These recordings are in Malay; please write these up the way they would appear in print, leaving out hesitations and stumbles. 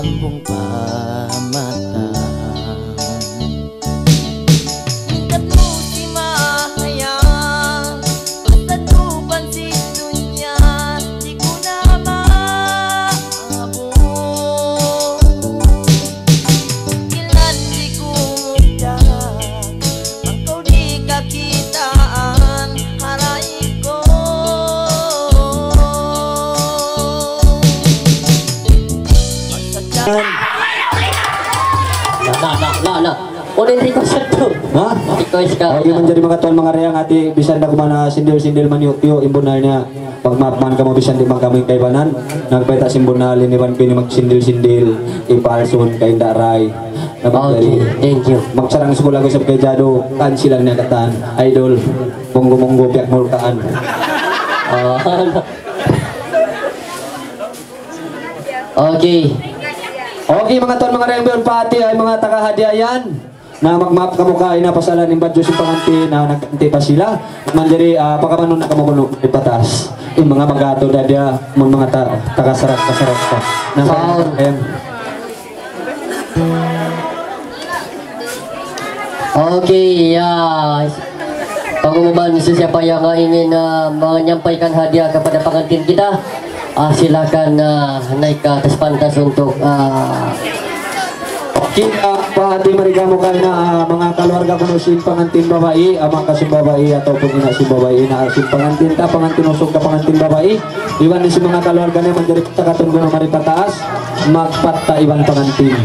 lambung pamatang. Udah request tuh. Hah? Request ka. Lagi menjadi mga tuan mga reyang ati bisan na kumana sindil-sindil man yuk imbunalnya pagmapan kamu bisan di kami kay banan nagpeta simbunal ini ban pini magsindil-sindil ipalsun kay daray. Okay, thank you. Magsarang sekolah ko sa kay Jado kan silang nakatan idol monggo-monggo piak mulkaan. Okay. Okay mga tuan mga reyang pati ay mga taga-hadiayan na magmap kamu ka inapasalan ng badyo si panganti na nagkanti pa sila manjari pagkamanon na kamukuno ipatas yung mga magato dadya mga taga-sarak ka na Okay, pengumuman siapa yang ingin menyampaikan hadiah kepada pengantin kita, silakan naik ke atas pantas untuk kita pati marigamu kayo na mga keluarga kuno sin pangantin babae ama kasin babae ataupun ina si babae na sin pangantin ta pangantin usog ka pangantin babae iwan ni si mga keluarga na manjari takatun kuno mari pataas magpatta iwan pangantin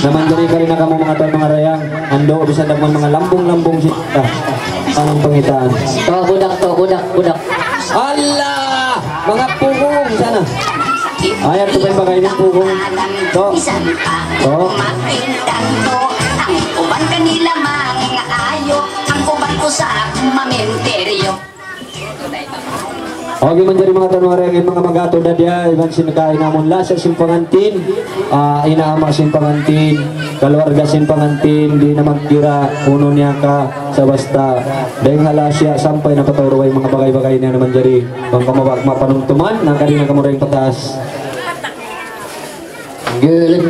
na manjari ka rin na kamo mga tuan mga rayang ando bisa dagman mga lambong-lambong sita anong pangitaan budak Allah mga pugong sana ayat tuh ba kayo ng pugong to uban kanila mga ayo ang uban ko sa mamenteryo. Okay menjadi mga tanong rin mga magato na dia iban sinakain namon la sa simpangantin inaama simpangantin keluarga simpangantin di na magkira uno niya ka sa basta dahil hala siya sampai napatawraway mga bagay-bagay na naman jari bang kamabag mapanuntuman na kanina kamurayang patas Gilid.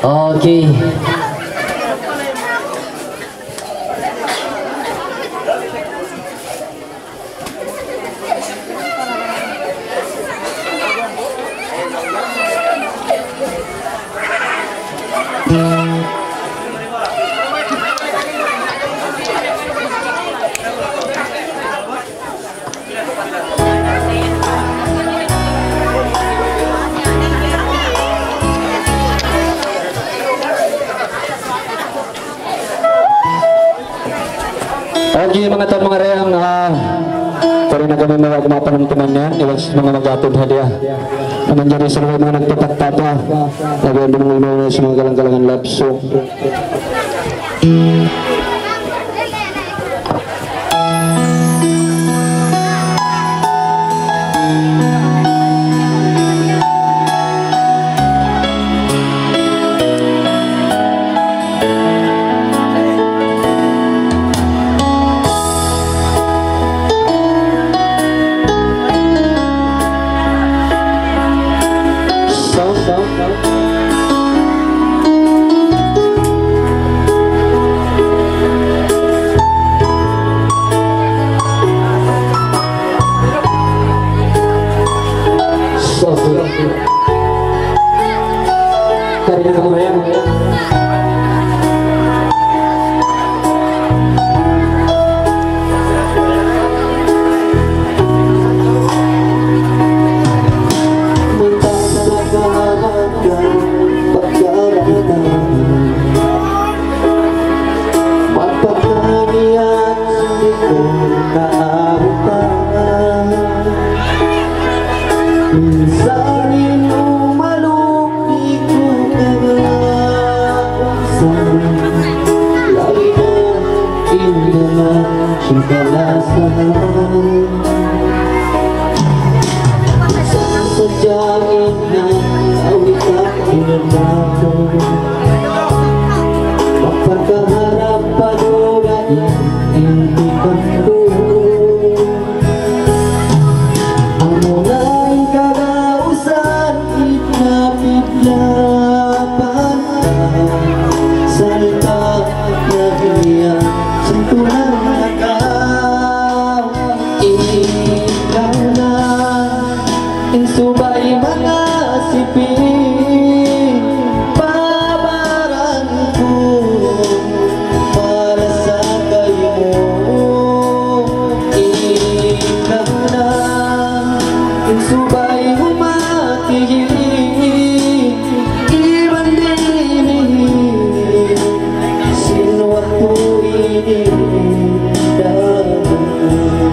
Okay. Okay mga tuan mga reyang pari na kami mga kumapanuntuman yan iwas mga magatod hadiah naman dyan sa mga nagtatak-tata nagawin din mga sa mga galang-galangan love song karena kamu reyang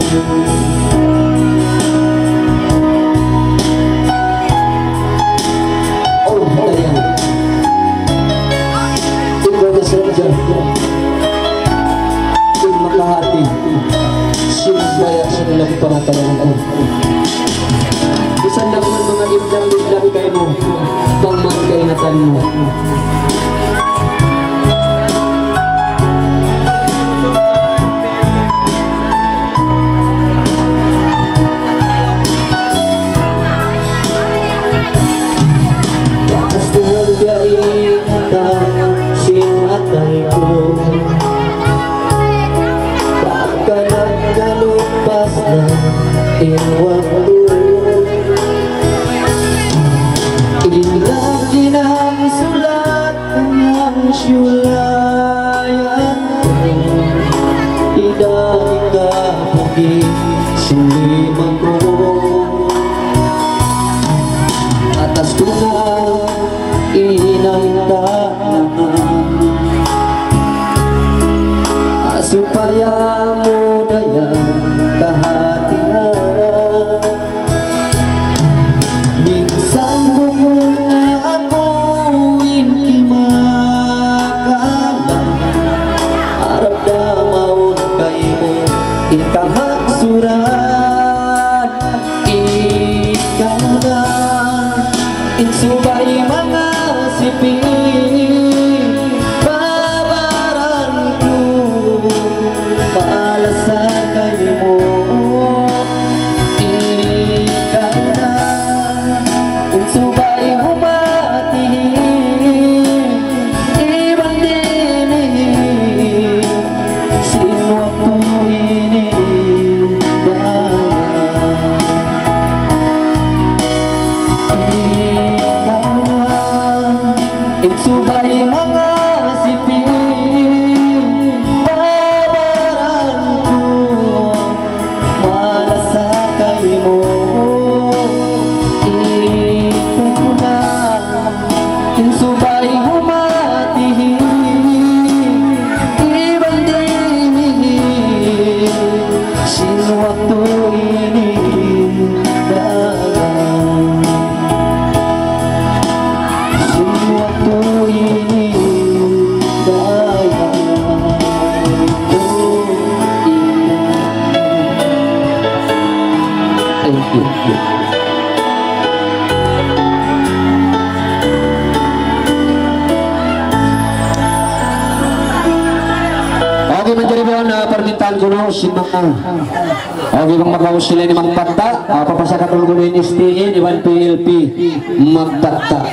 Oh, ayan. Ikaw na sadya. Kung makahati, sinubaya sa nilang pangatalanan ko. Isang lang ng mga iblang kayo mo, pang mga kainatan mo. Atas tunang inang supaya mudaya kehatian minsan bumuna aku inki makalah harap damaun kaimu inkahak surat ikana insubai mga sipi subay mga sipin babaran ko malasakay mo ikaw na subay humatihin ibandinin sinwakto ini Oke menjadi pohon permintaan kuno simang. Oke bang makau sila ni mang patta apa pasakat ulgulo ini STI di wan PLP magpatta.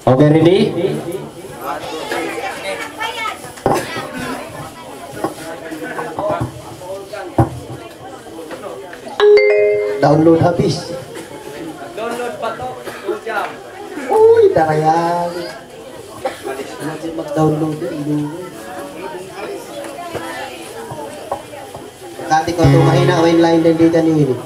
Okay, ready? Download habis. Download patok 2 jam. Uy, darayang. Nanti mag-download din. Kati ko ito mahina o inline din dito ni.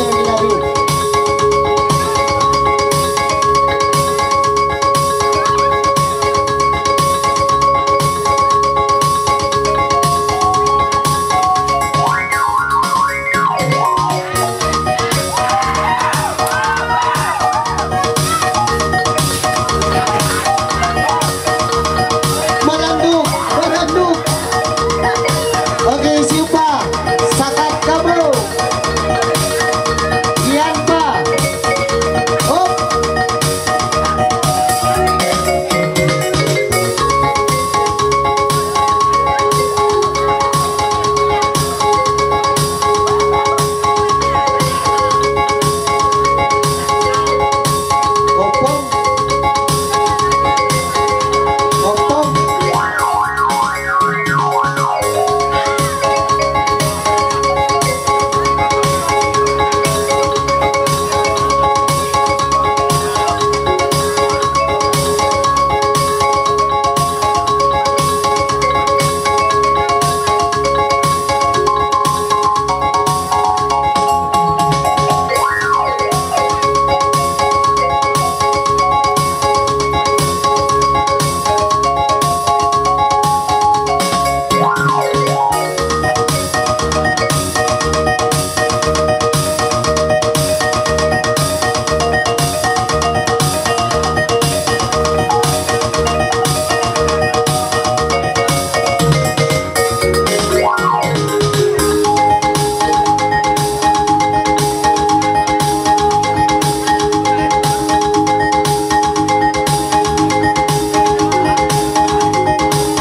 Labi. Malanduk, malanduk. Oke, siapa? Sakat kamu. Ian pa. Hop. Opong. Opong.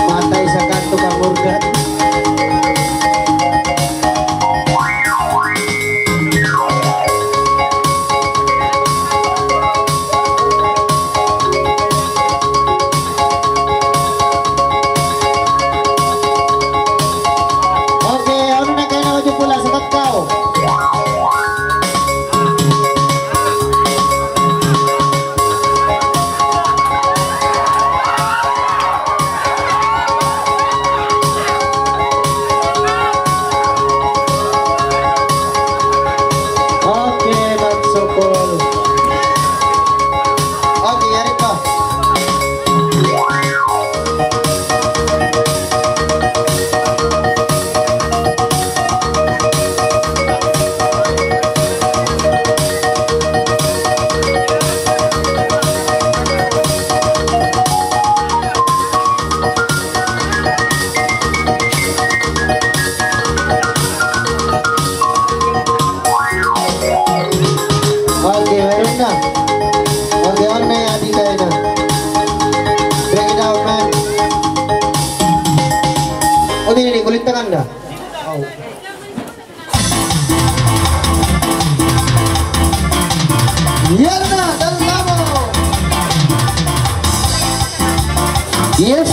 Matay sa kanto kang organ. Oke, ano na kayo na maju pula sa kakao? Oke, magsukol. Oke, yari pa. Oke, meron na. Oke, on na yan, di kayo na. Bring it out, man. O, di, kulit na kanda. Oh. Yan na, dalamo! Yes.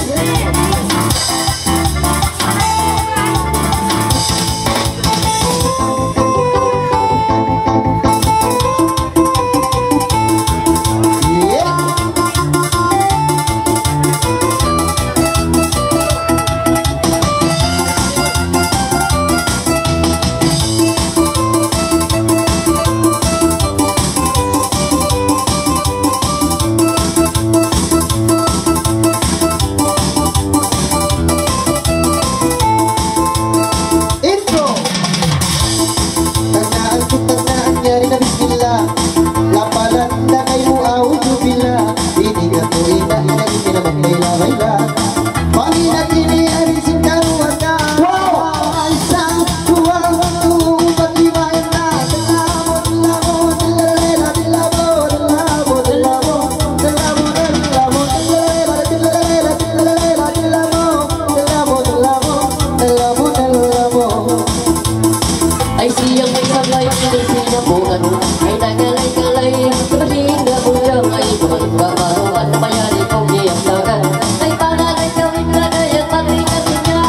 Yeah. Intro. Tandaan ko, tandaan niya rin na bismillah. Lapalan na kayo, auzubillah. Hindi nga po ina-ina, hindi naman may labayla. Pangina kiniarisin karuan ka. Isang tuwang tuubat limayan na. Dalamo, dalamo, dalalera, dalamo, dalamo, dalamo, dalamo, dalamo, dalalera, dalalera, dalalera, dalamo, dalamo, dalamo, dalamo, dalamo. Ay siyang may sabay, ay siyang bungan. Ay nagalay-galay, kapaling na ulang. Ay kumagkakaroon na mayari kong iyaktagan. Ay panalay gawin na na yung patrikasin niya.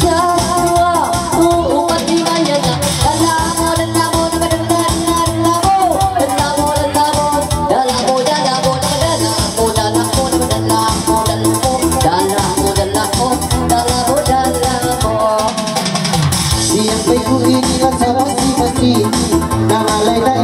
Siya kuha, uupat di bayan na. Dalamo, dalamo, dalamo, dalamo, dalamo, dalamo, dalamo, dalamo, dalamo, dalamo, dalamo, dalamo, dalamo, dalamo. Siyang may kuinilan sa pasi-pasi. Nangalay na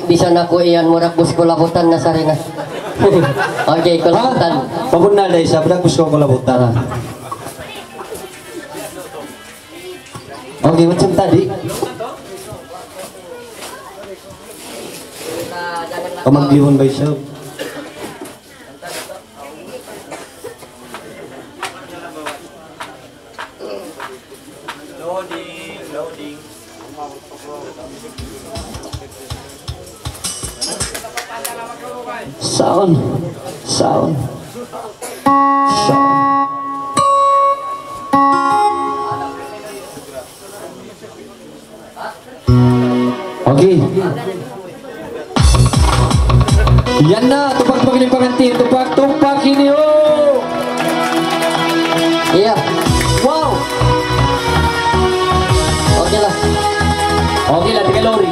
Bisa na ko iyan murag bus kulabutan na sarina. Okay, kulabutan. Paguna dahil sa bedak gusto ko kulabutan. Okay, macam tadi. Pamaglihon ba siya? Loading. Sound. Okay. Yan na, tupak-tupak ini pengantin, tupak-tupak ini oh. Iya. Wow. Oke lah. Okay lah, 3 lori.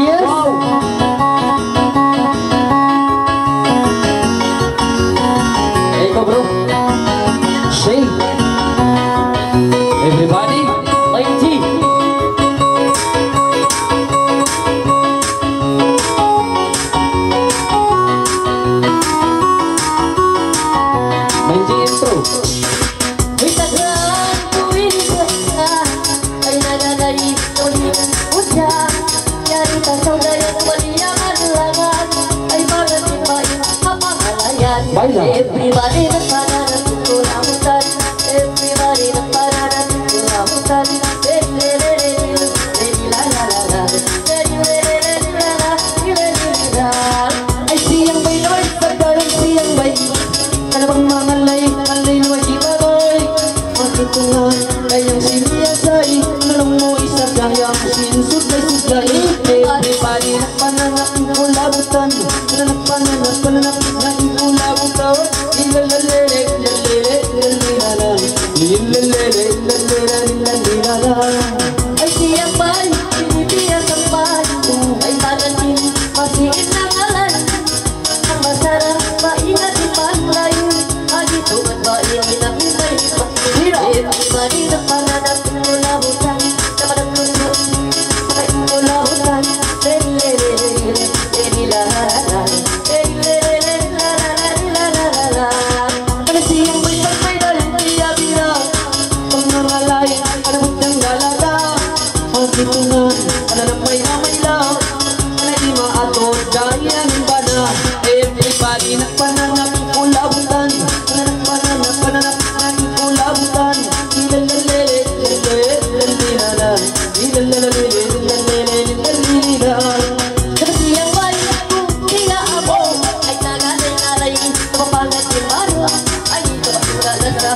Yes. Wow. Eko bro. Say. Everybody. Main G. Main G intro. Kita gantuin kita. Ay nananay tuloy udah. Dari saudara kembalian langan. Ay pagkatimain kapangalayan. Baiklah. Everybody nagpananan kulamutan. Everybody nagpananan kulamutan. Ay siyang bay doy, pagdalang siyang bay. Kalabang mangalay na wagi bagoy. Magtutungan ay ang siniyasay. Nalang mo isa dayang sinsugay-sugay. Everybody nagpananap ng kulabutan. Pananap ng kulabutan. Ilalere, ilalere, ilalere, ilalere, ilalere, ilalere. Ay siyang bay, pinipiyas ang bay. Ay tagatin, masiin ng alay. Ang masarap, maingat ipanglayo. Agito at bayan, pinapimay. Everybody na pananap ng kulabutan. Namanap ng kulabutan. Kasi yung may pagpaidalan, kaya bira. Pag nangalay, anamot ng galaga. Magkitungan, ananap may namaylaw. Di maatod dahil ang bana. Everybody nagpananap ng kulabutan. Pananap ng kulabutan. Ilalele, ilalele, ilalilala. Ilalele, ilalele, ilalilala. Kasi ang bayan kung kinaabo ay nagalay-alay. Kapapangat ni Mara ay ito ang lalala.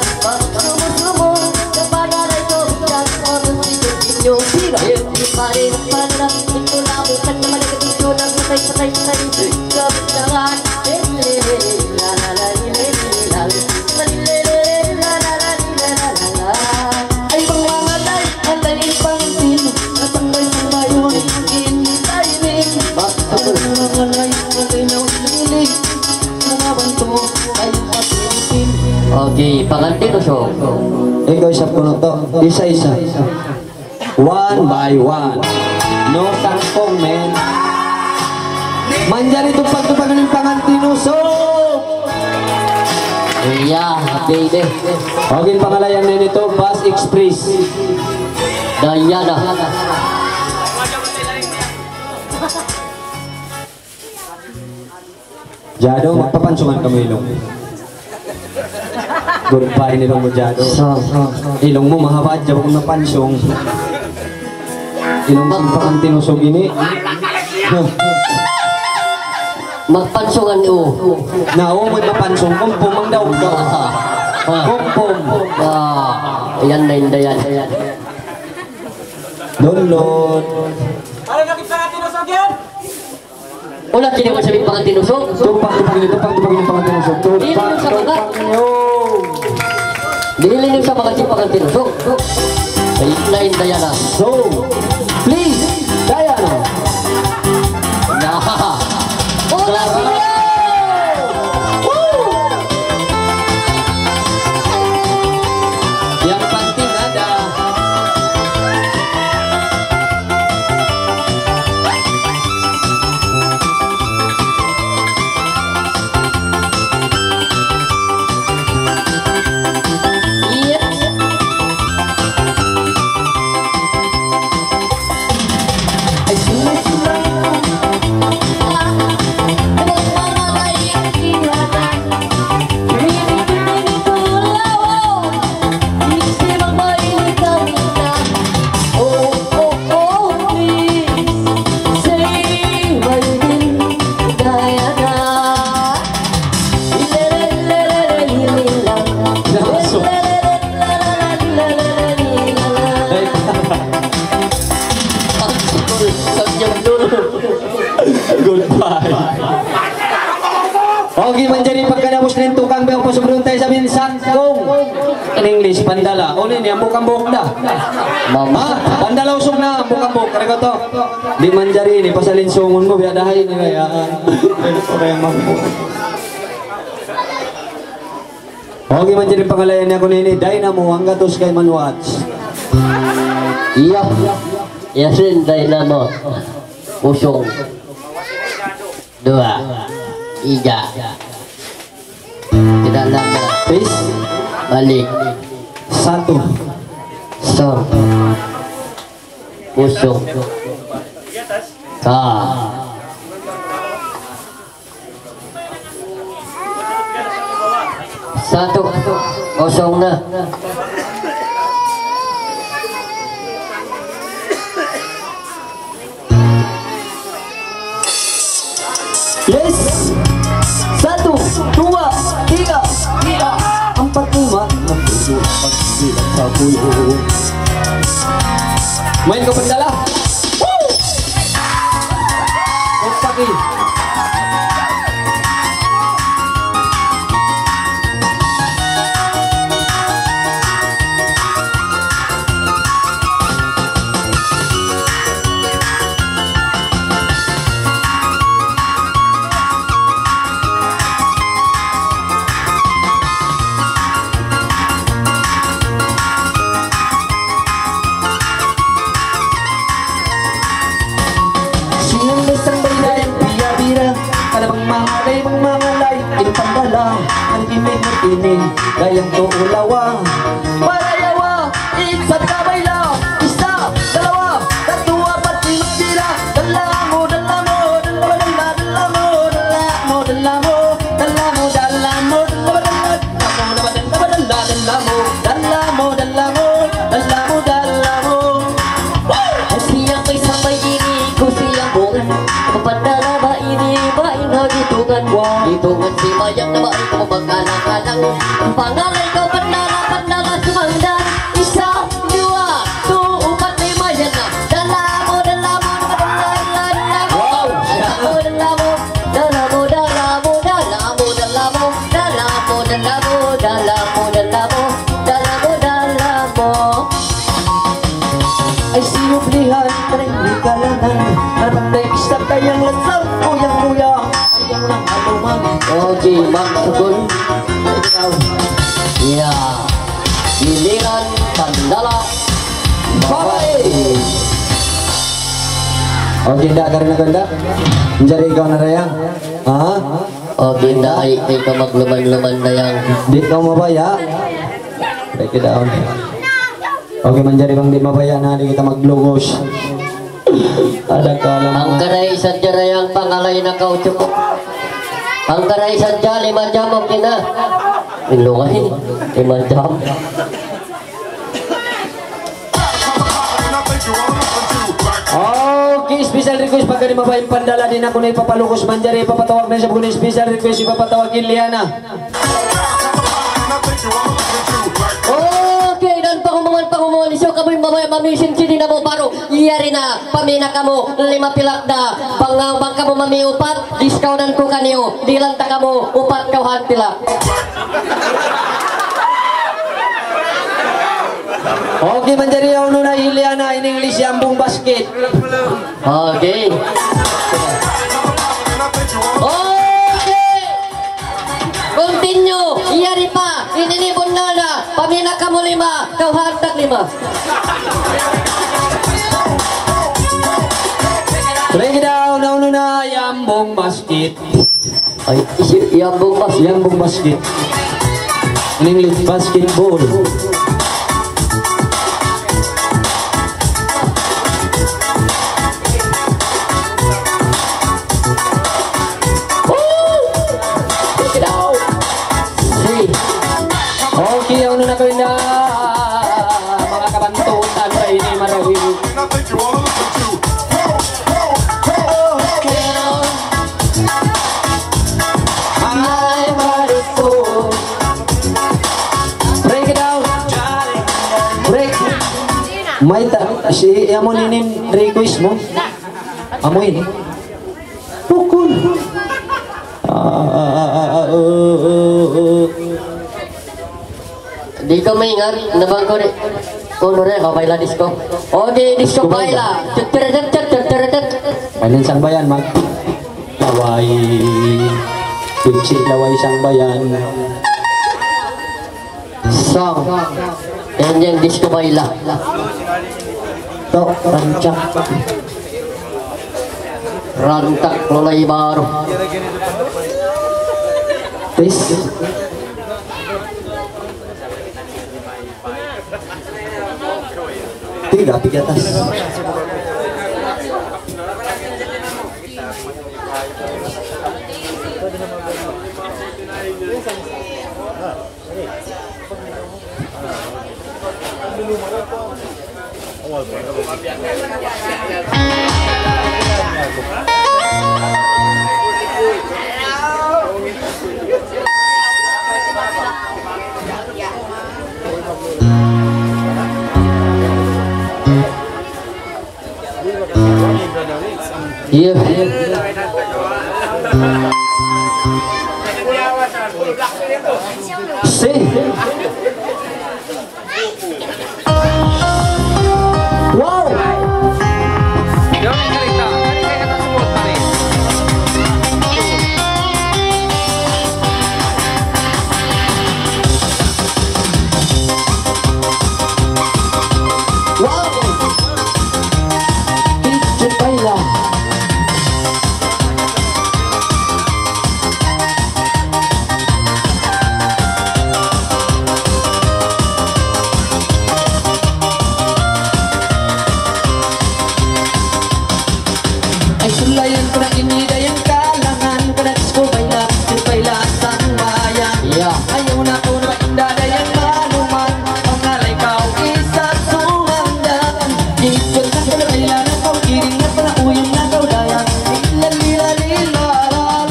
Sumo-sumo, kapanalay ko. Yan ang sinyo. Everybody nagpananap ng kulabutan. Patay kapitangan ay pangangalay alay pangtin natambay sa bayon initaynin pangangalay alay na ulilig nangabanto ay patintin. Okay, pangantin o so? Ikaw isa po na to. Isa-isa. One by one. No tangkong men. Manjari tupak-tupak ng pangantinuso. Iya, baby. Okay, pangalayan na nito, Bus Express. Dayana. Jado, magpapansungan kami ilong. Goodbye nilong mo, Jado. Ilong mo mahaba, Jado kung napansong. Ilong sing pangantinuso gini. Magpansungan o. Nao, may mapansong. Kumpum ang daw ka. Kumpum. Ayan na yun, dayan. Lulot. Ulat kini mo sabihin pangantinusok. Tupak-tupak ini pangantinuso. Tupak-tupak nyo. Dililing sa mga pangantinusok. Ayan na yun, dayan. So, please, Diana. Yang penting ada Okay, manjari pagkanapos na yung tukang bayang pasubron tayo sa minsan kung in English, pandala. Ulit niya, bukang-buk na. Mama, pandala usog na, bukang-buk. Karga to. Di manjari ni, pasalin sungon mo, biyadahay ni kayaan. Okay, manjari pangalayan niya ko nini, Dynamo, ang gatos kay Manwatch. Iya. Yasin Dynamo. Usong. 2, 3. Tidak lama. Peace. Balik. 1. So. Usong. Ka. Satu. Kosong na. Yes! 1, 2, 3, 4, 5, 6, 7, 6, 7, 10. Main ka pandala! Woo! Pagpagi! Ini gayang tuulawa Parayawa Insan kamay lang 1, 2, 3, 4, 5, 6 Dala mo Dala mo Dala mo Dala mo Dala mo Dala mo Dala mo Dala mo Dala mo Dala mo Siyang may sabay ini ko siyang bungan Kapadala ba ini ba inagitungan Hitungan si mayang na ba ito magkalang-kalang Pangalay ko pandala sumanda 1, 2, 3, 4, 5 yan na Dala mo Dala mo Dala mo Dala mo Dala mo Dala mo Dala mo Dala mo Dala mo Dala mo Dala mo Dala mo Dala mo Dala mo Ay siyublihan Karing di kalanan Naratay isa kayang lasang Kuyang-kuya Ayang lang aluman Okay, maksudun Ya giliran pandala Babae! Okay, enggak karena ganda. Menjadi ikaw na rayang. Ha? Okay, dahil ka magluman-luman na yang Di kau mabaya. Break it down. Okay, menjadi bang di mabaya na di kita maglugos. Ada kalam. ang karay sadya rayang pangalay na kautuko. Ang karay sadya 5 jam o kina. Ilungay, 5 jam. Okay, special request pagka di mabayang pandala din ako na ipapalugos manjari ipapatawag na siya kung special request ipapatawag Iliana. Okay, dan pangumungan isyo kamoy mamaya mamisin sini na mo baro iyari na pamina kamo 5 pilak na bang kamo mami upat discountan ko kaniyo dilan ta kamo upat kauhan pilak. Okay, menjadi uno na Iliana in English Yambung Basket. Okay. Okay. Continue. Iyari pa. Ininibon na. Pamina kamo 5. Kauhan tak 5. Break it down na uno na Yambung Basket. Ay, Yambung Basket. Yambung Basket. In English basketball. Okay, ano na gawin na mga kabantutan sa ini marahil. Break it out. Break. May si amo ninin request mo. Amoy ni. Pukul. Di ko maingat nabang ko ni kuno rin ako baila disco. Okay, disco baila. Pailan sang bayan mag laway. Kutsi laway sang bayan. Song. Yan yung disco baila. Tok rancak. Rantak mulai baru. Tis. Tiga di atas. Iya. Si. Wow. Jangan cerita, tadi saya kata sebut tadi. Wow. Disco baila. Ay sulayan ko na inidayang kalangan Kada disco baila, disco baila sang bayan Ayaw na ko na indadayang manuman Pangalay kao isa sumandan Dito na ka na baila na kau Kiring na pala uyang na kau dayan Ilalilalilaral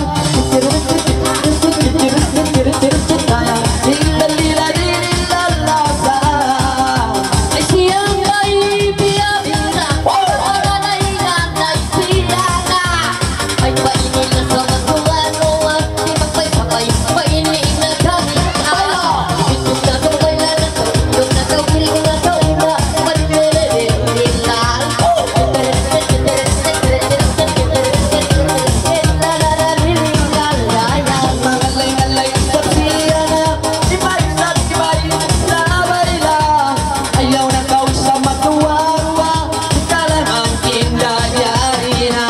Ilalilalilalasa Ay siyang kaibigan na Wala na inanay siyana Ay painin na sa matuwa-tuwa Di magpay-sapay, painin na kami Ipitok na kau baila na kau Ipitok na kau, kiring na kau iba Manilililal Mangalay-ngalay sa siyana Di balisan, di balisan sa baila Ayaw na kau sa matuwa-tuwa Kala ang kindayarina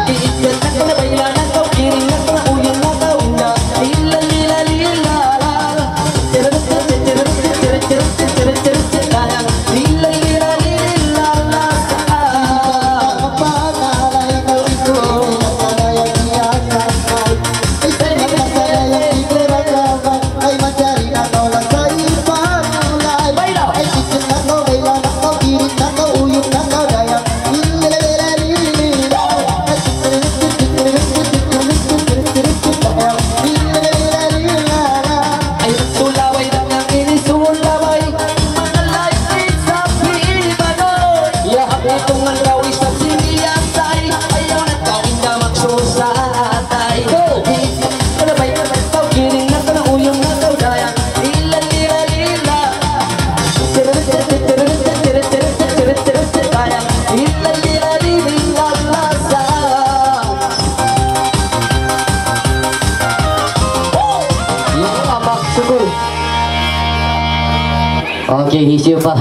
Iikat na ko na baila na kau Kiring na ko na uyang na kau na Ilalilalilaral Ay sulaway na nga inisulaway Manalay sa pibanoy Itong ang gawin sa siniyasay Ayaw na gawin na magsusatay Kalabay na kau kiring na ka na uyong na kau dayan Ilalilalila Ilalilalilalasa Syukur. Okey, isi apa?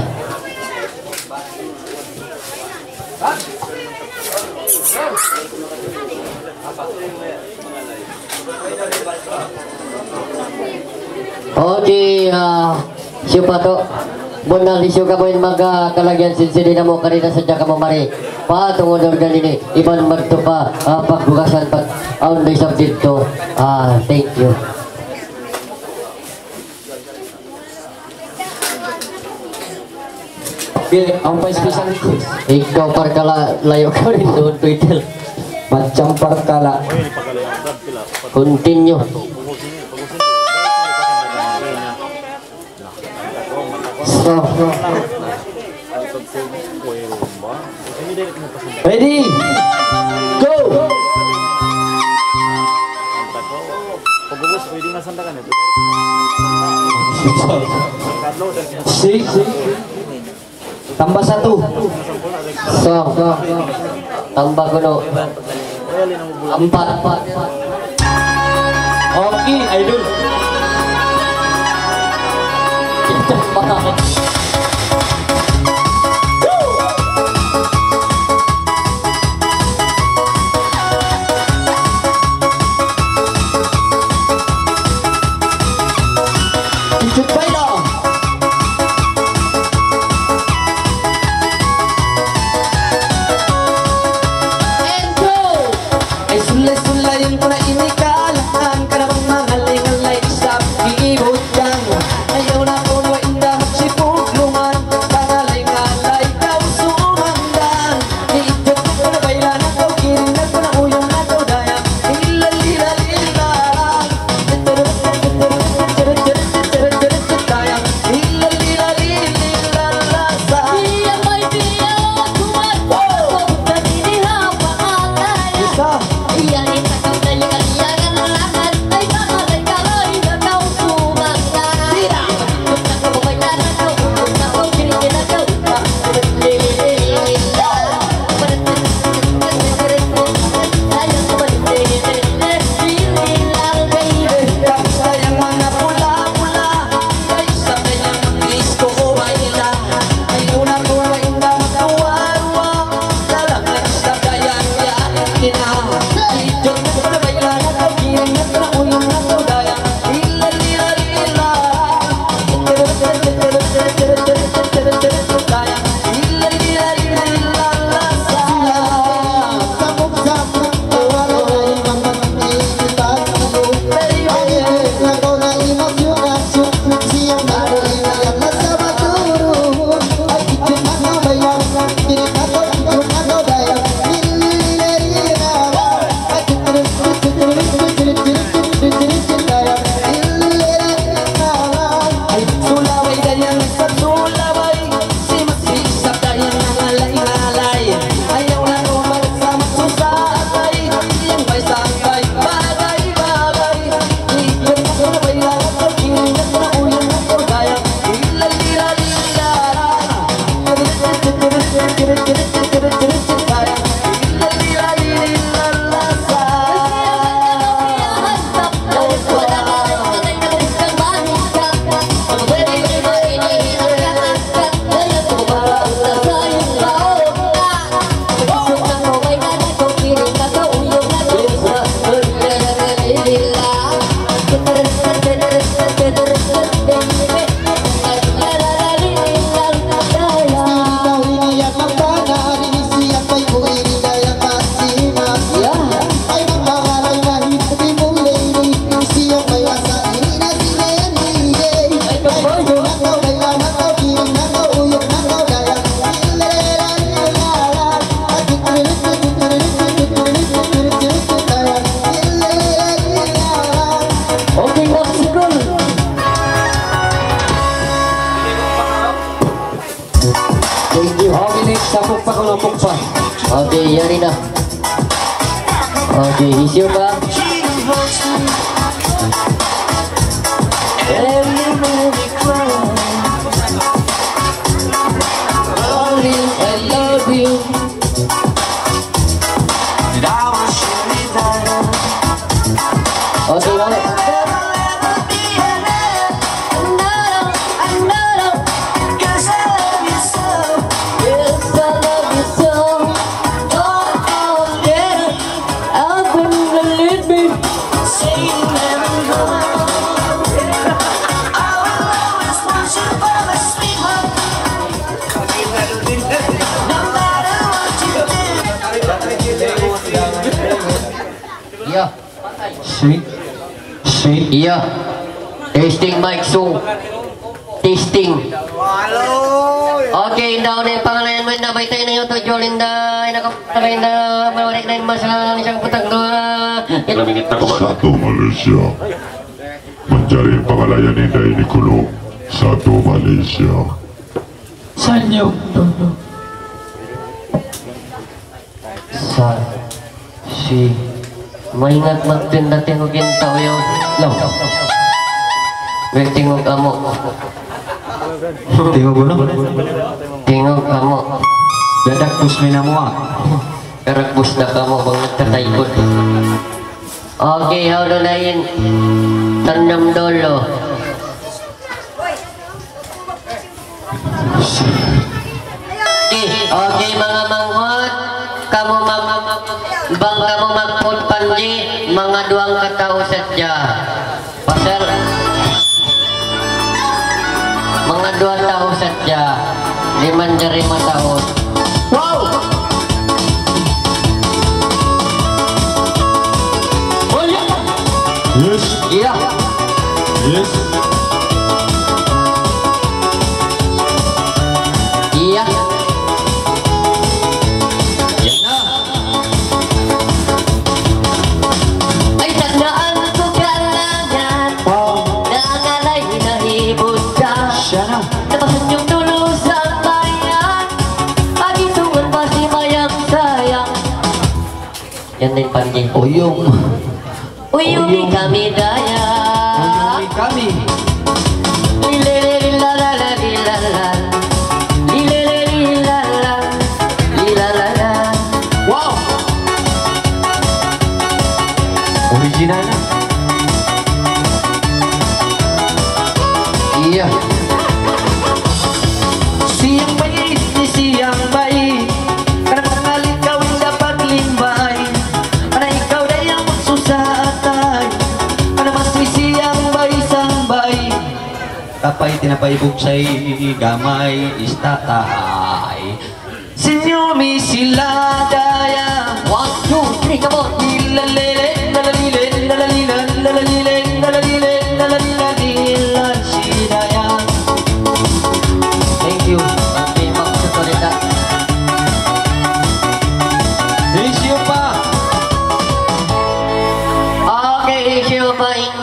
Okey, siapa tu? Bunda di syuka poin maga kalagyan sinsidi na mo kanina sa kamu mari. Patungod organ ini iban magtupa pagbukasan pag aun day subject to. Thank you. Okay, ang pa special request. Ikaw parkala layo ka rin doon Twitter. Macam perkala. Continue. So, Ready? Go! Si tambah 1. Song. Tambah kuno. 4. Oke, Aidul. Sapok pa kelompok pa. Oke, yari dah. Oke, isi apa? I love you. Oke, boleh. Iya. Sweet. Iya. Testing mic so. Testing. Halo. Oke, indah ni pangalan mo na baitay na yung tujuan indah. Nakapagay na mawalik na yung masalah isang putang doa. Satu Malaysia mencari pengalayan indah ini kuno. Satu Malaysia. Sanyo. Si maingat magtinda tinugin tao yun. Loh. Tingog kamu. Tingog mo. Tingog kamu. Dadak pusmina mo ah. Kerebus na kamu banget kataikot. Oke, haulunain. Tanam dulu. Oke, mga manghot, kamu bang kamu magput panji mga duang katao sadya. Pasal mga 2 tao sadya, 5 taon. Wow! Oh yeah! Yes. Iya. Yes. Iya. Yan na. Ay tandaan ko kailangan nangalay hinahibot ka. Siya na. Nabasan yung dulo sa bayan. Pagitungan pa si mayang sayang. Yan din panji. Oyong. Uyumi kami daya. Oyong kami. Lilelelilalalalilala. Lilelelilala. Lilalala. Wow. Original na. Iya. Siyang bait ni siyang bait. Karang ikaw ang dapat limbay. Para ikaw day ang magsusatay. Para masisiyang bay sambay. Tapay tinapay buksay gamay istatay. Sinyumi sila daya. 1, 2, 3, come on. Lilalele, lalalile, lalalila, lalalile, lalalile, lalalila, sidaya. Thank you. Okay, magsusulita. Thank you pa. Okay, issue pa in...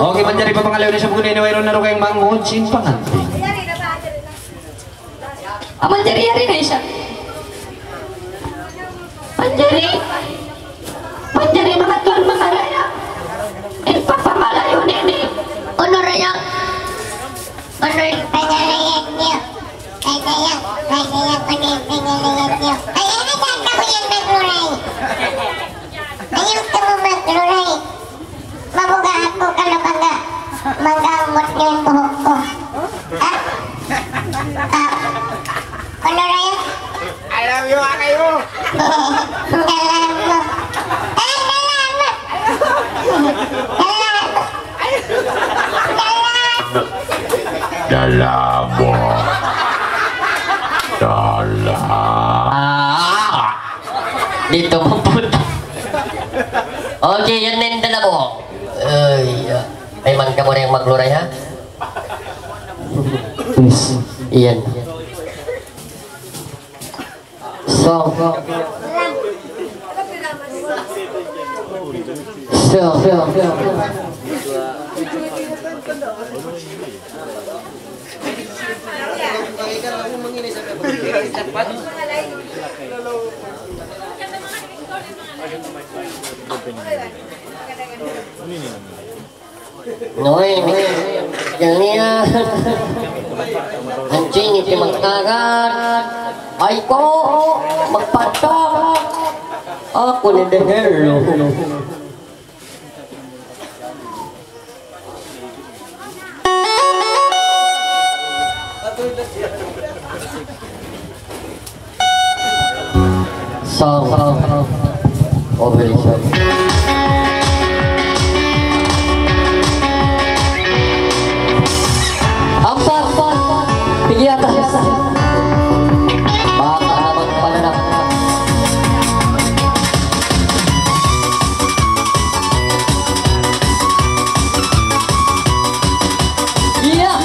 Okay, manjari pa pangalaw na siya muna. Mayroon na rin kayong manghod simpangan. Manjari-yari na siya. Manjari. Manjari mga tuan mga raya. Ipapamalayo nini. Ano raya? Ano yung Pangalayan niyo. Kaya ko na yung pangalayan niyo. Ay, ano saan ka mo yan magluray? Ayaw ka mo magluray. Mabuga ako ka na mga magamot niyo yung buhok ko. Ha? Ano raya? I love you, kayo. Dalam mo. Ay, dalam mo. Dalam mo. Dito mapunta. Okay, yan din dala mo. Ay, may man ka mo na yung magluray ha? Yes. Iyan. So. Noy, ganyan. Anjing iti magkagat. Ay ko, magpatak. Ako ni the girl. Song. Oh, very sorry. Ampat. Tinggi atas. Baka naman pananap. Iya.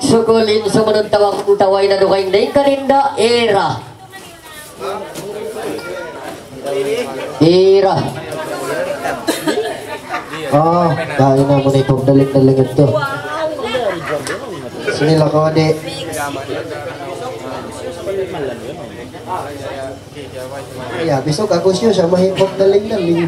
sukulin sumunod tawag taway na dukain din kaninda era. Era. Oh, dahil na mo na ipagdaling-daling ito. Sinila ko, ade. Kaya, bisog ako siya, siya mahipagdaling-daling.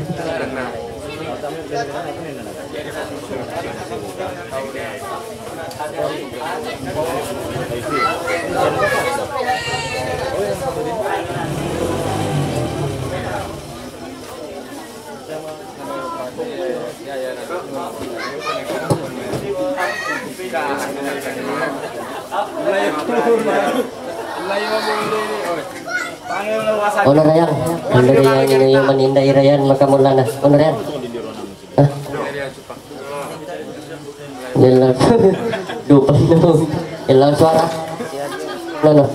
Ono Rayang, ano Rayang yung maninda irayan makamula na. Ono Rayang. Hah? Ilang dupa no. Ilang suara. No.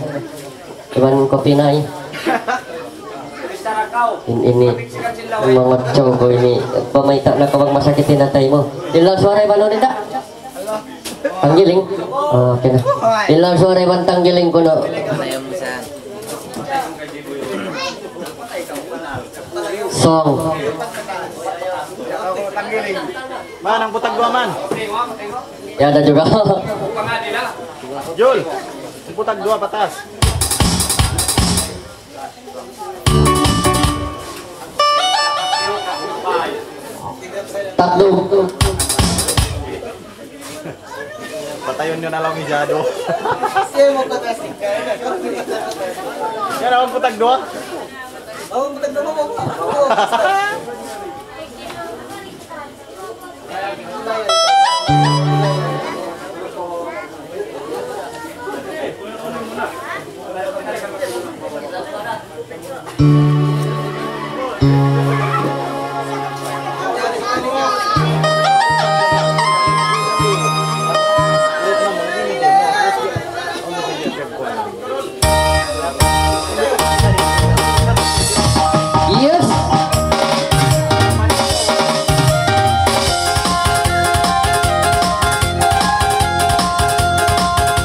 Iban kopi na eh. Ini mga chogo ini pamaita na kabang masakitin na tayo mo. Ilang suara iban ninda? Tanggiling. Oh, okay na. Ilang suara iban tanggiling ko no. Song. Man, ang butag dua man. Ya ada juga. Jul, ang butag dua patas. Tatlo. Patayon nyo na lang ni Jado. Yan ang butag dua. Yes.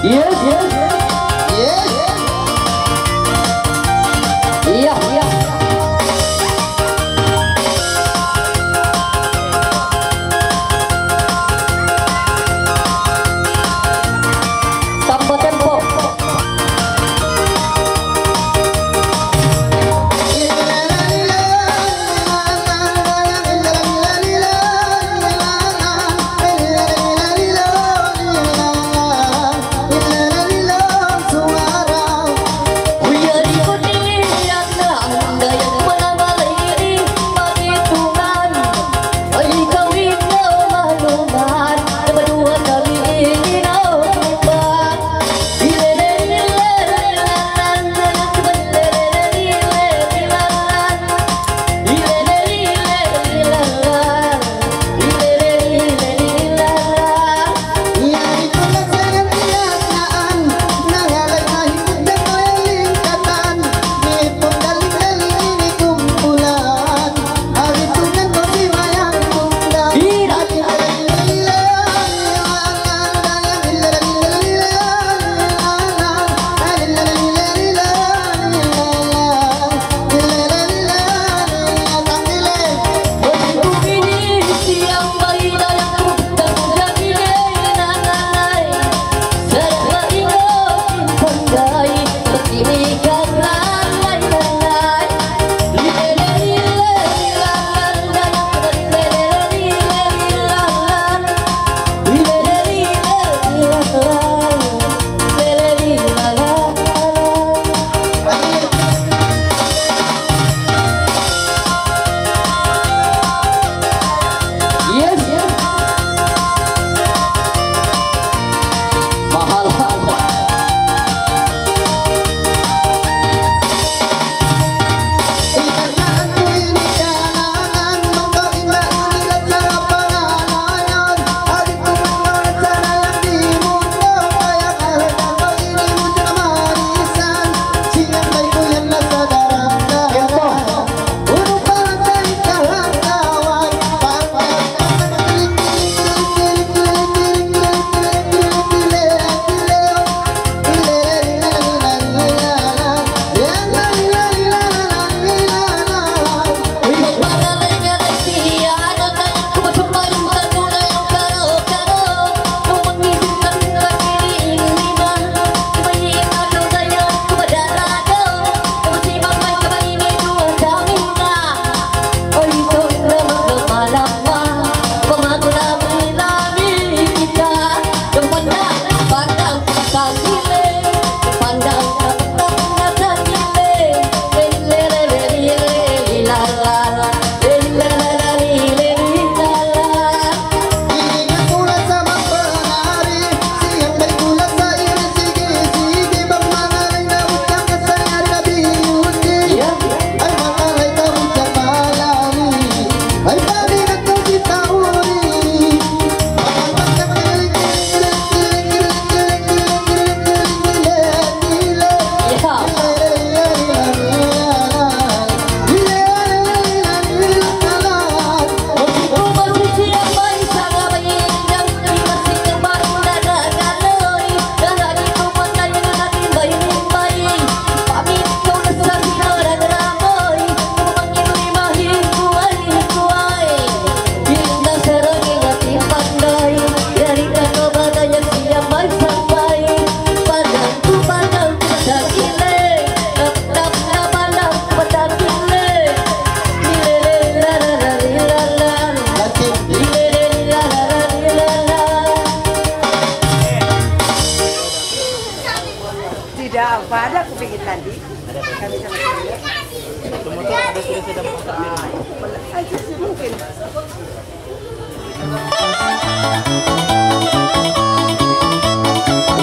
Yes. Yes! Iya.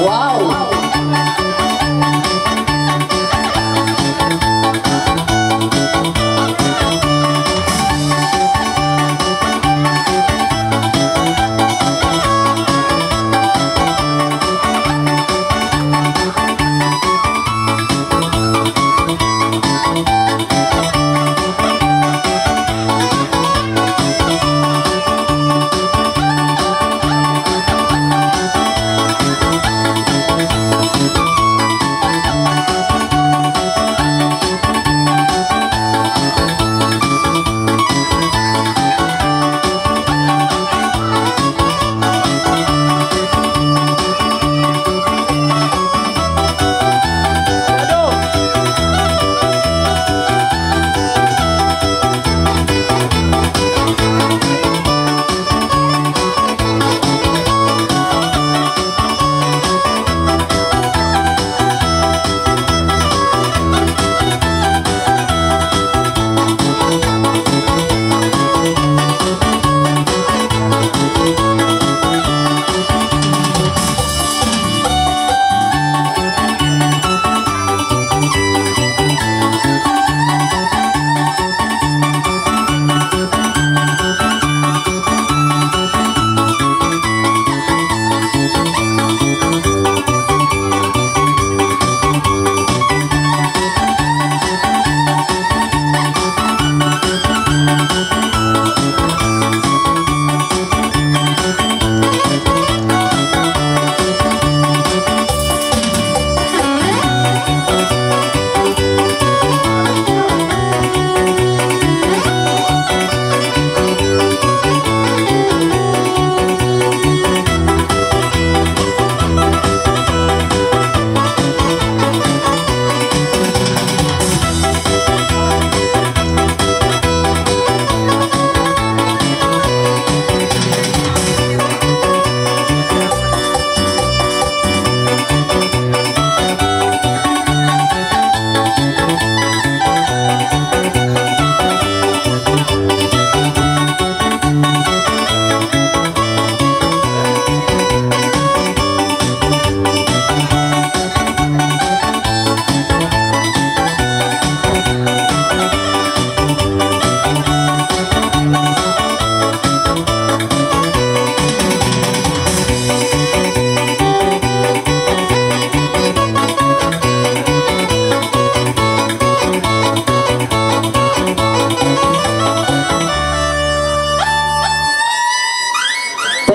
Wow.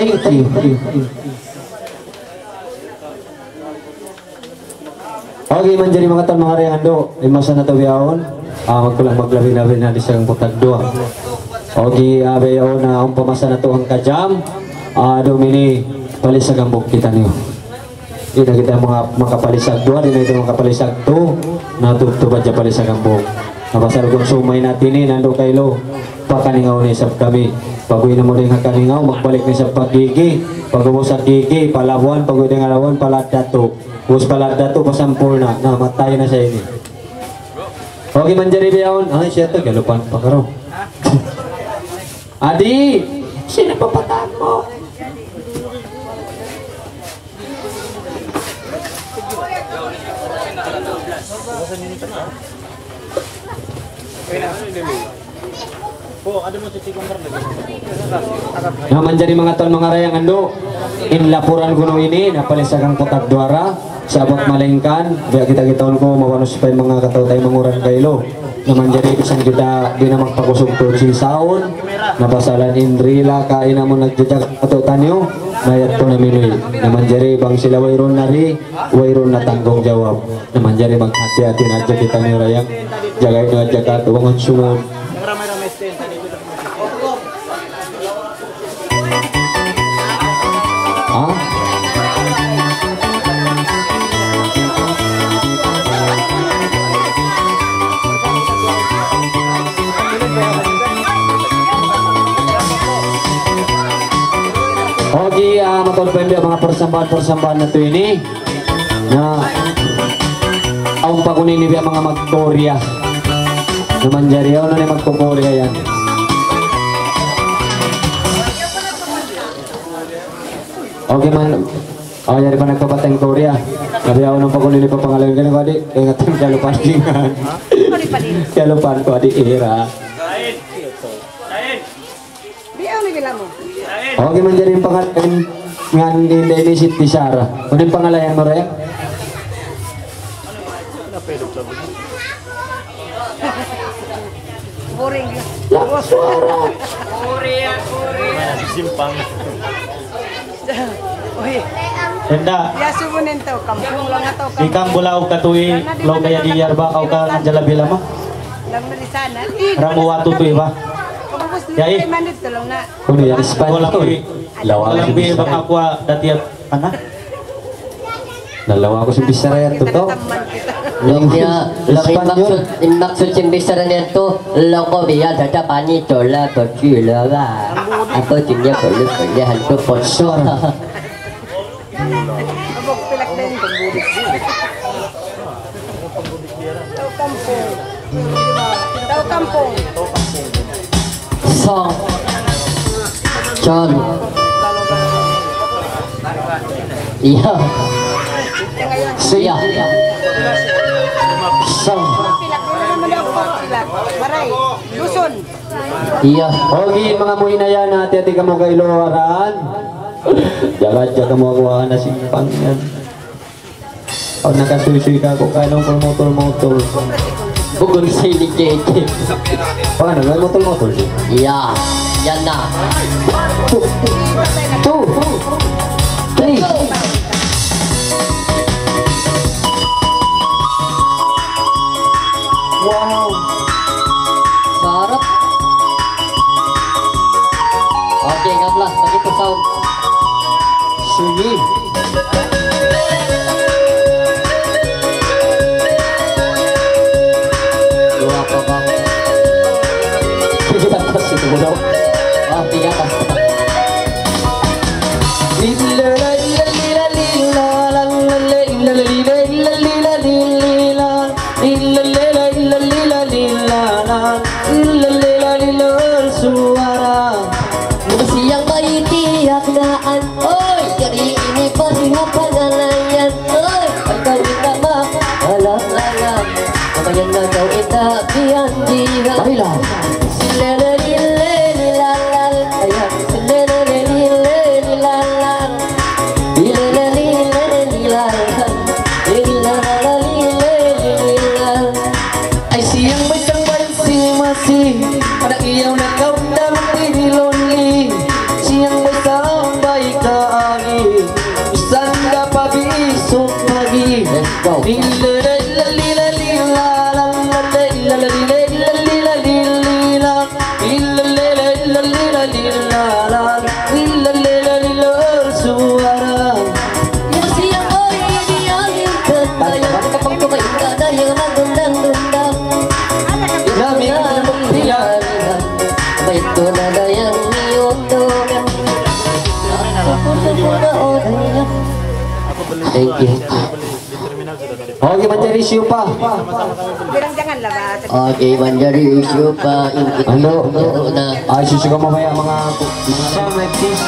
Thank you. Okay, menjadi mga tan mga reando, masa na tawiaon, magkulang maglabi-labi na di siyang putag dua. Okay, abayaw na ang pamasa na to ang kajam, domini palisag ang buk kita niyo. Di na kita mga makapalisag dua, di na ito makapalisag to, natutubad siya palisag ang buk. Napasal kong sumay natin nando kaylo, pakaningaw ni sab kami. Pag-uwi na mo rin ang kaningaw, magbalik ni sa pagigi. Pag-uwi sa gigi, palabuan, pag-uwi ng alawan, paladato. Bus paladato, pasampurna. Namatay na siya ini. Okay, manjari biyahon. Ay, siya ito, galupan pa ka raw. Adi! Sino papataan mo? Naman jadi mga ton mga rayang ando in lapuran kuno ini napalisagang putak duara sabot malengkan biya kita gitaon ko mawanos pa mga kataw tayo manguran kaylo naman jadi isang kita di na magpakusog to si saon napasalan indrila kain na mo nagjajag kataw tanyo mayat to na minuy naman jadi bang sila wayron nari wayron na tanggong jawab naman jadi maghati-hati na dyan kita ni rayang jagay na dyan ka tuwangan sunod. Okay, matulpende ang mga persambahan na ito ini na ang pakunin niya mga magtorya Naman jari ako na magkukurya yan. Okay man. Ako jari pa nagpapateng Korea. Sabi ako nang pagkulili pa pangalan ka na ko adik. Ingat yung kalupan dingan. Kalupan ko adik era. Okay man jari yung pangalan nga hindi inisip ni Sarah. Ano yung pangalayan mo rin? Boring. Suara. Simpang. Oy, Henda, ya subunin to, kampung lang ato. ikang bulaw katuwi, law kaya di yarba, o ka ng jalabila mo? Lang na di sana. Ramu watu tuwi ba? Kapag Yai. gusto manit to lang na. Ano yan? Spanish Walang to tuwi. eh. Lawa ko Walang si bi bang Bisara. aqua datiat, ana? Nalawa ko si Bisara yan. Totoo. Tamman kita. Loknya, laki Espanyol. maksud cimbisaran itu loko biar ada pani dola bagi lah. Apa jenisnya boleh boleh hantu poso. Abog pilak din pagbudik. Tau kampung. Tau kampung. Song, John, iya, iya, Song, Pilak mo naman daw po. Pilak. Maray. Duson. iya. Okay, mga muhinayan, hati-hati ka mo kay Loran. Jaga-jaga mo ako na simpang yan. O nakasusuy ka kung kanong motor-motor. Bukan sini keke. Paano, may motor-motor siya? Iya, yan na. 2, 3. Wow. Sarap. Oke, 16 begitu sound. Sige. Dua apa bang? Di atas itu bro. Oh, di atas. Siang bayi tiap naan, oi, jadi ini pasti apa nalayan, oi, kau minta maaf, alam, apa yang kau minta biar dia. Baiklah. Ay siyang may tambay si pada iyaw na kau dalam diri lonely. Siyang may tambay kaagi isang pabisok pagi. Let's go. Itu nada yang diuntukkan. Thank you. Okay, mencari siapa? Bilang jangan lah ba. Oke, menjadi siapa Ano? na Ay, susuka mamaya mga isa, Metis.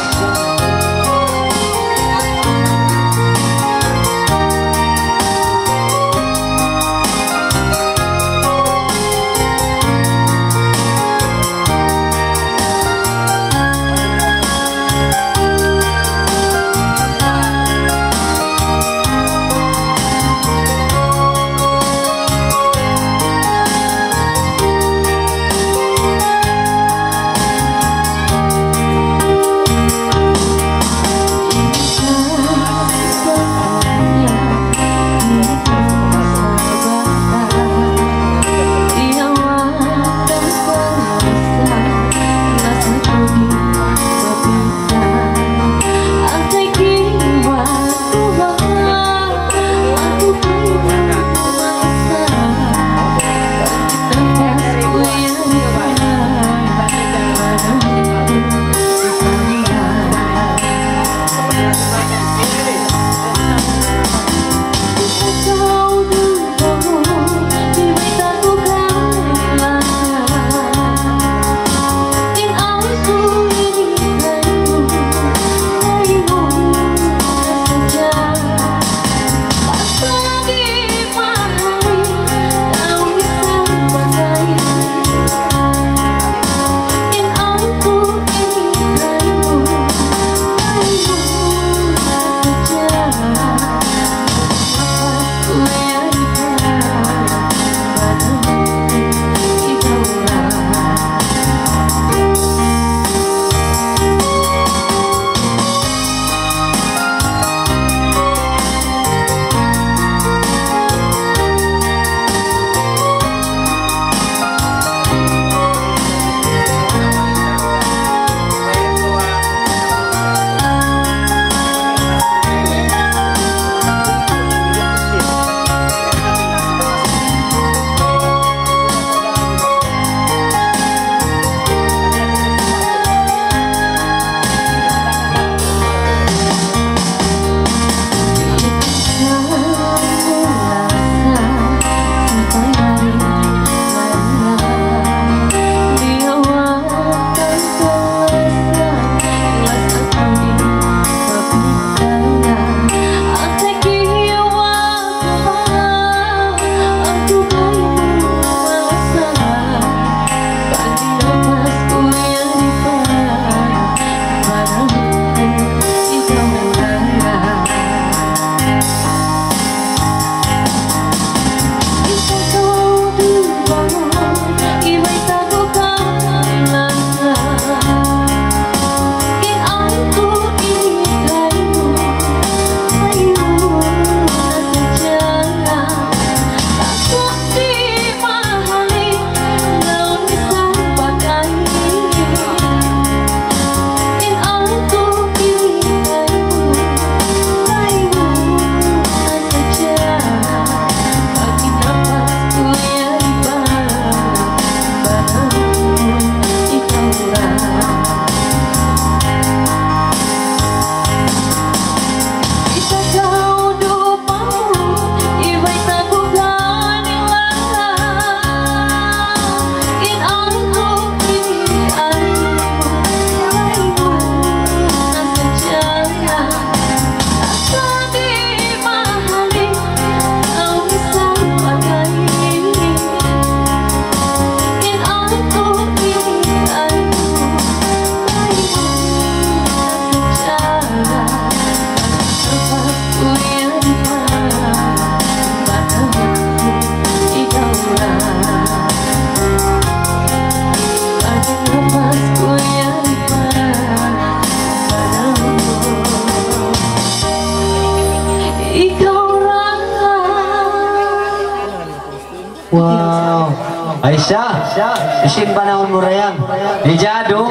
Aisyah, isin panahon mo rayang. Ijado.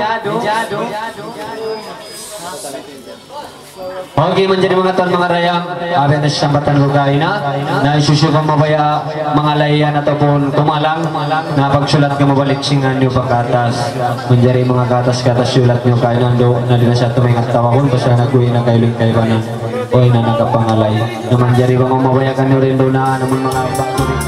Okay, menjadi mga ton mga rayang ada na sambatan lugay na isusubang mabaya mga layan ataupun kumalang na pagsulat ka mabalik singan nyo pagkatas menjadi mga katas-katas sulat nyo kayo nando na di na siya tumingat tawahon kasi nagkuhin na kayo kayo ba na o na nakapangalay na menjadi mga mabayakan nyo rin doon na naman mga bago rin.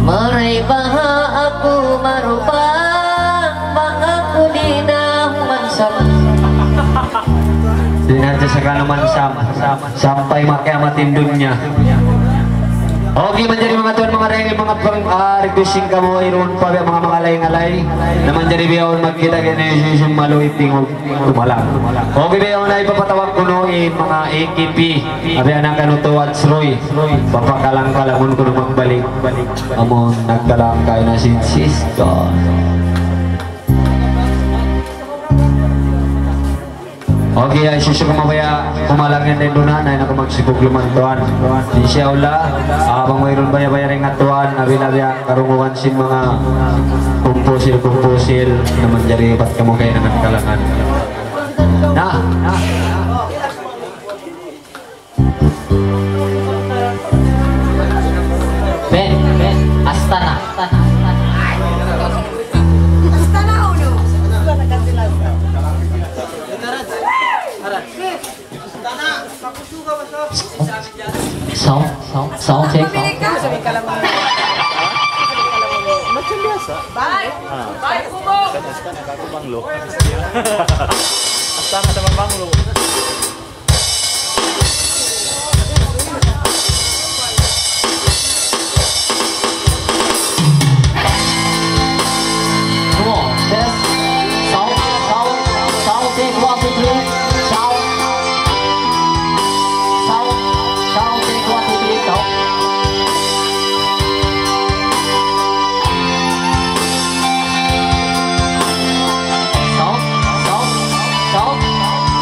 Maray baha aku marupang bangku dinah mansam. Dinarja segala mansam sampai makai amatin dunia. Oke, menjadi mga tuan mga rengin mga requesting kamu irun pa mga alay-alay na menjadi biyaon magkita kini yung maluit tingog tumalang. Oke, biyaon na ipapatawag ko noin mga AKP abi anak kanutuwat Roy papakalang-kalangon ko nung magbalik amon nagkalang kayo na si Cisco. Okay, ay susu kumabaya kumalangin din doon na nakagsibog lumantuan. InsyaAllah, abang mayroon baya-baya rin atuan, nabi-nabi karunguan si mga kumpusil naman jari ba't kamu kayo naman kalangan. Nah. Ben, Astana. Sound check. Macam biasa. Astana aku banglo. Astana sama banglo. Come on, test. Sound check 1, 2, 3. Sound check 1, 2, 3. Sound. Okay.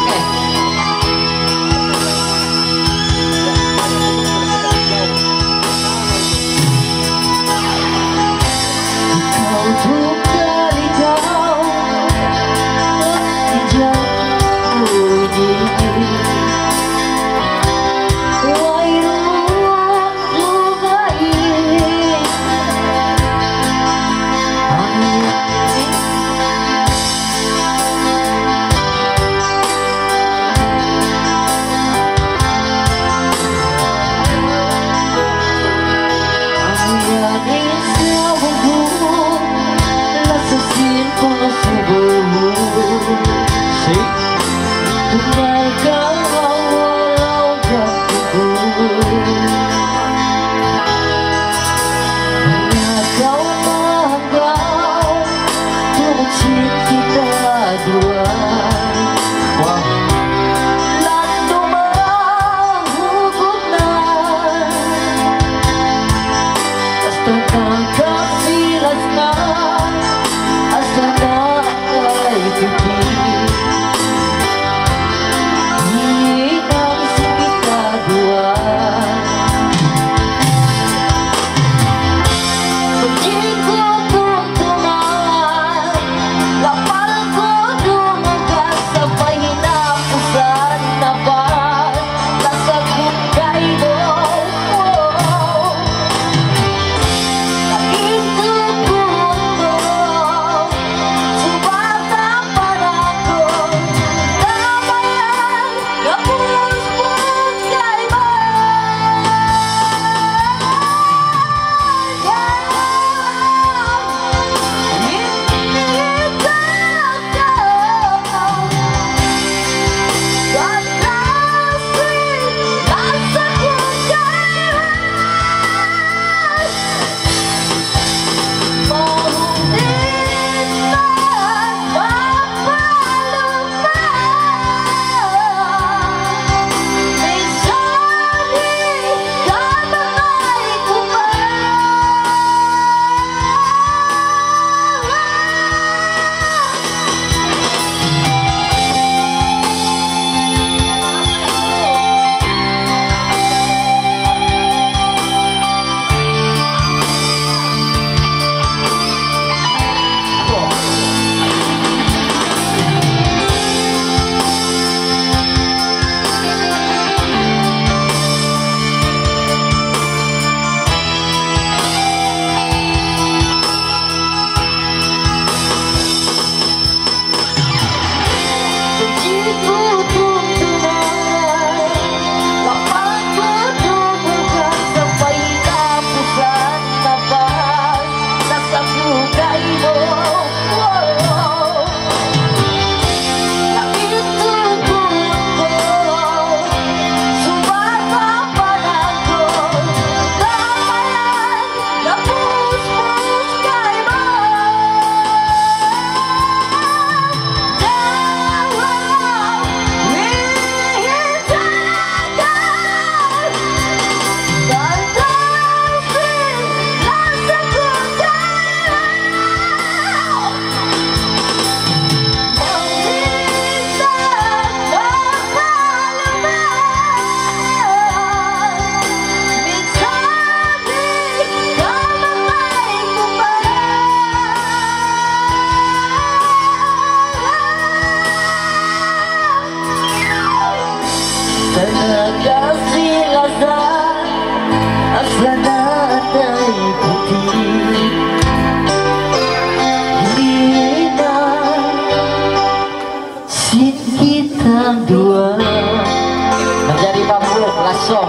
Lasso.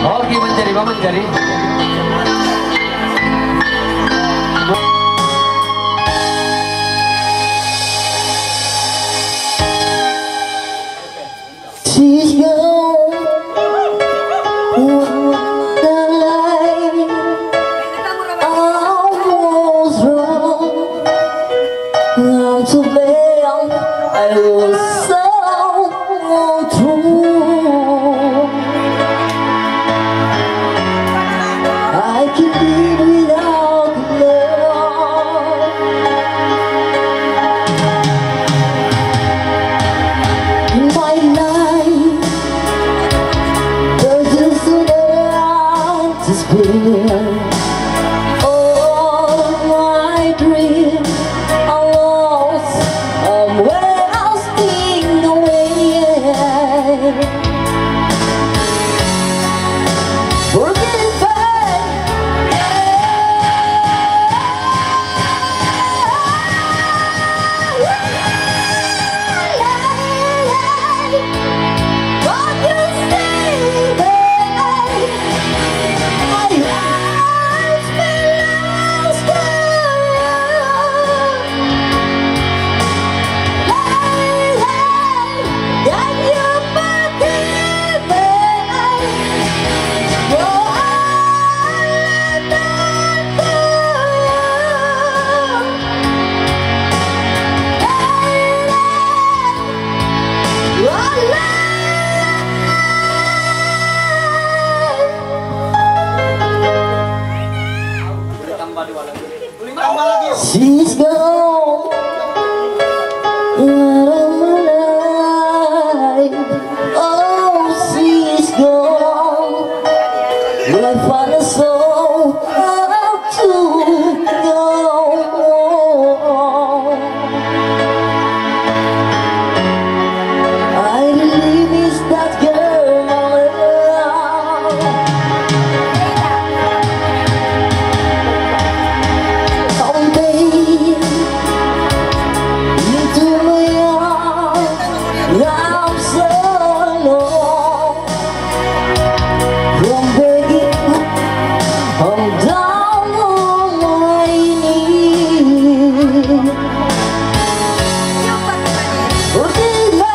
Oh, gimana jadi, Maman jadi? She's gone. The light almost wrong. I'm too late. I was so true. I can live without love. In my life, there's just an out to spare. All my dreams are lost. I'm wasting away. Forgetting she's gone out of my life. Oh, she's gone. Will I find a soul to go? I really miss that girl, my love. Come, babe, into my arms. I'm so alone. I'm begging, I'm down on my knees. Forgive me.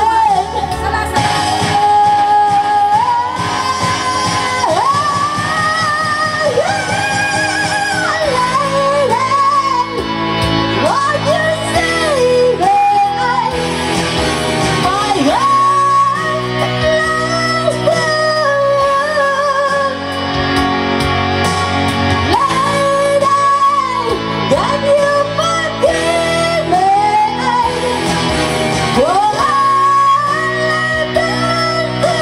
What you say, babe? My heart lady, can you forgive me for all I've done to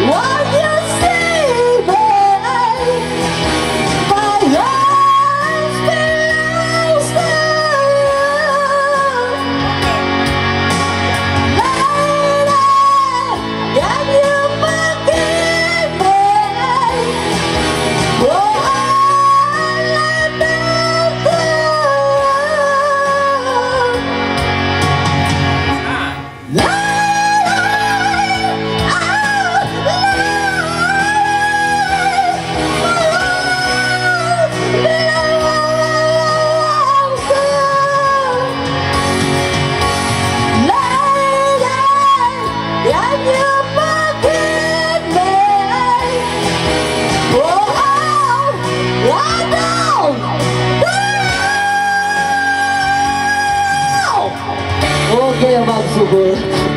what you say, babe? My heart belongs to you. Lady, can you forgive me for all I've done to you? Okay, Bang Subur.